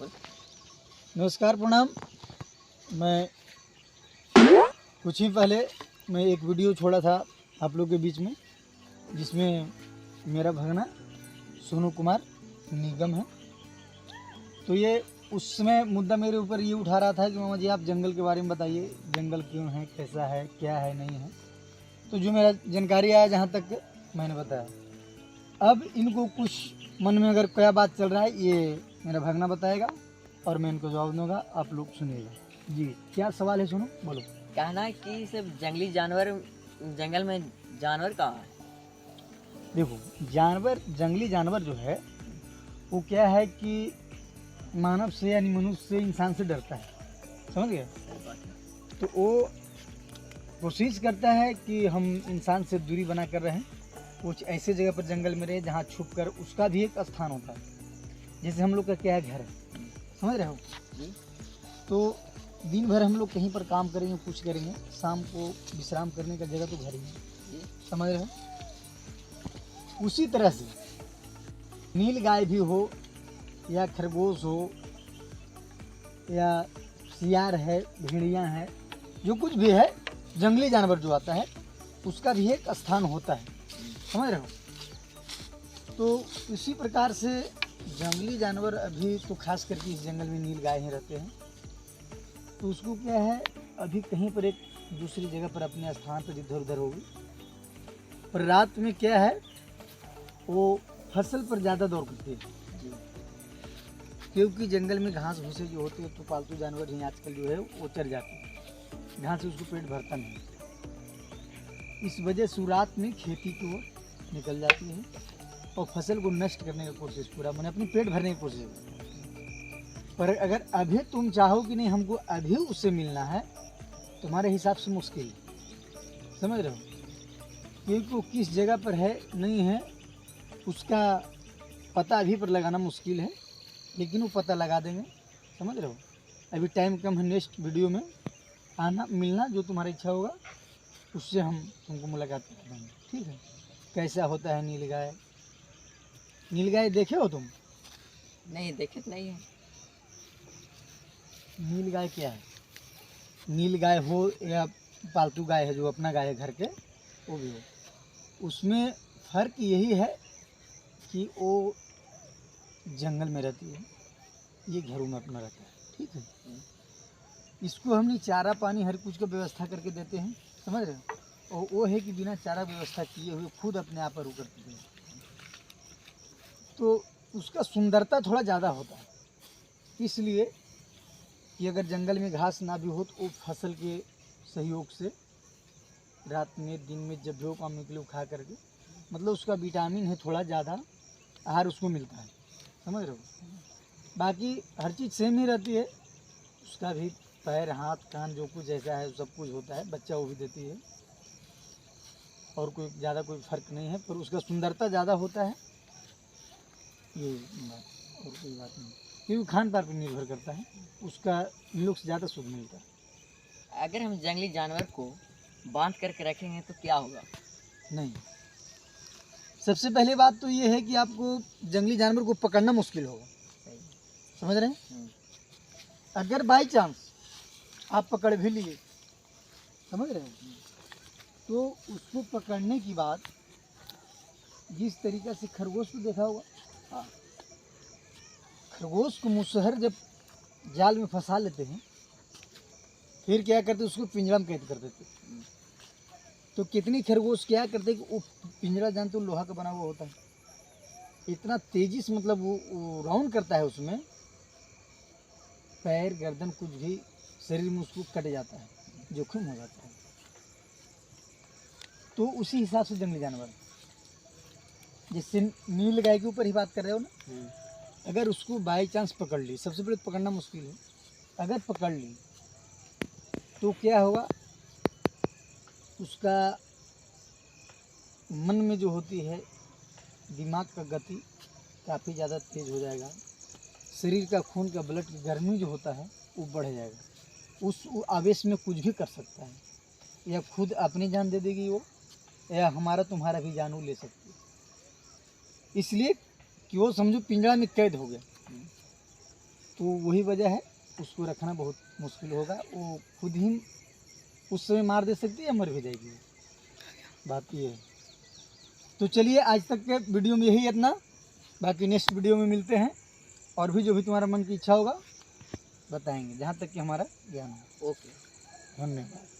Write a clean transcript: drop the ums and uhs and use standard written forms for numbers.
बिल्कुल। नमस्कार, प्रणाम। मैं कुछ ही पहले मैं एक वीडियो छोड़ा था आप लोग के बीच में, जिसमें मेरा भगना सोनू कुमार निगम है। तो ये उस समय मुद्दा मेरे ऊपर ये उठा रहा था कि मामा जी आप जंगल के बारे में बताइए, जंगल क्यों है, कैसा है, क्या है, नहीं है। तो जो मेरा जानकारी आया जहाँ तक मैंने बताया। अब इनको कुछ मन में अगर क्या बात चल रहा है ये मेरा भगना बताएगा और मैं इनको जवाब दूंगा, आप लोग सुनिएगा। जी, क्या सवाल है, सुनो, बोलो। कहना है कि सिर्फ जंगली जानवर, जंगल में जानवर कहाँ है? देखो, जानवर, जंगली जानवर जो है वो क्या है कि मानव से यानी मनुष्य से, इंसान से डरता है, समझ गए। सही बात है। तो वो कोशिश करता है कि हम इंसान से दूरी बना कर रहें, कुछ ऐसे जगह पर जंगल में रहे जहाँ छुप कर उसका भी एक स्थान होता है। जैसे हम लोग का क्या है, घर है, समझ रहे हो। जी। तो दिन भर हम लोग कहीं पर काम करेंगे, कुछ करेंगे, शाम को विश्राम करने का जगह तो घर ही है, जी। समझ रहे हो। उसी तरह से नील गाय भी हो या खरगोश हो या सियार है, भेड़िया है, जो कुछ भी है जंगली जानवर जो आता है उसका भी एक स्थान होता है, समझ रहे हो। तो इसी प्रकार से जंगली जानवर अभी तो खास करके इस जंगल में नील गाय ही रहते हैं। तो उसको क्या है, अभी कहीं पर एक दूसरी जगह पर अपने स्थान पर इधर उधर होगी, पर रात में क्या है वो फसल पर ज़्यादा दौड़ करती है, जी। क्योंकि जंगल में घास भूसे जो होते हैं तो पालतू जानवर ही आजकल जो है वो चर जाते हैं, घास से उसको पेट भरता नहीं। इस वजह से रात में खेती की ओर निकल जाती है और फसल को नष्ट करने की कोशिश, पूरा मैंने अपनी पेट भरने की कोशिश। पर अगर अभी तुम चाहो कि नहीं हमको अभी उससे मिलना है, तुम्हारे हिसाब से मुश्किल है, समझ रहे हो। क्योंकि वो किस जगह पर है, नहीं है, उसका पता अभी पर लगाना मुश्किल है, लेकिन वो पता लगा देंगे, समझ रहे हो। अभी टाइम कम है, नेक्स्ट वीडियो में आना, मिलना, जो तुम्हारी इच्छा होगा उससे हम तुमको मुलाकात करा देंगे, ठीक है। कैसा होता है नीलगाय, नीलगाय देखे हो तुम? नहीं, देखे तो नहीं है। नीलगाय क्या है, नीलगाय हो या पालतू गाय है जो अपना गाय है घर के, वो भी हो, उसमें फ़र्क यही है कि वो जंगल में रहती है, ये घरों में अपना रहता है, ठीक है। इसको हमने चारा पानी हर कुछ का व्यवस्था करके देते हैं, समझ रहे हो। और वो है कि बिना चारा व्यवस्था किए हुए खुद अपने आप पर करते हैं, तो उसका सुंदरता थोड़ा ज़्यादा होता है। इसलिए कि अगर जंगल में घास ना भी हो तो वो फसल के सहयोग से रात में, दिन में, जब भी वो काम निकले वो खा करके, मतलब उसका विटामिन है थोड़ा ज़्यादा, आहार उसको मिलता है, समझ रहे हो। बाकी हर चीज़ सेम ही रहती है, उसका भी पैर, हाथ, कान, जो कुछ जैसा है सब कुछ होता है, बच्चा वो भी देती है, और कोई ज़्यादा कोई फ़र्क नहीं है, पर उसका सुंदरता ज़्यादा होता है, ये बात, और कोई बात नहीं। क्योंकि खान पान पर निर्भर करता है, उसका लुक्स ज़्यादा शुभ मिलता है। अगर हम जंगली जानवर को बांध करके रखेंगे तो क्या होगा? नहीं, सबसे पहली बात तो ये है कि आपको जंगली जानवर को पकड़ना मुश्किल होगा, सही। समझ रहे हैं। अगर बाई चांस आप पकड़ भी लिए, समझ रहे हैं, तो उसको पकड़ने की बाद जिस तरीक़ा से खरगोश को देखा होगा, हाँ। खरगोश को मुसहर जब जाल में फंसा लेते हैं, फिर क्या करते, उसको पिंजरा में कैद कर देते। तो कितनी खरगोश क्या करते कि वो पिंजरा, जानते हो, लोहा का बना हुआ होता है, इतना तेजी से मतलब वो राउंड करता है, उसमें पैर, गर्दन, कुछ भी शरीर में उसको कट जाता है, जोखिम हो जाता है। तो उसी हिसाब से जंगली जानवर, जैसे नील गाय के ऊपर ही बात कर रहे हो ना, अगर उसको बाई चांस पकड़ ली, सबसे पहले तो पकड़ना मुश्किल है, अगर पकड़ ली तो क्या होगा, उसका मन में जो होती है, दिमाग का गति काफ़ी ज़्यादा तेज़ हो जाएगा, शरीर का खून का ब्लड की गर्मी जो होता है वो बढ़ जाएगा, उस आवेश में कुछ भी कर सकता है, या खुद अपनी जान दे देगी वो, या हमारा तुम्हारा भी जान वो ले सकती है। इसलिए कि वो समझो पिंजरा में कैद हो गया, तो वही वजह है, उसको रखना बहुत मुश्किल होगा। वो खुद ही उस समय मार दे सकती है या मर भी जाएगी, बात ये है। तो चलिए आज तक के वीडियो में यही इतना, बाकी नेक्स्ट वीडियो में मिलते हैं और भी जो भी तुम्हारा मन की इच्छा होगा बताएंगे, जहाँ तक कि हमारा ज्ञान हो। ओके। धन्यवाद।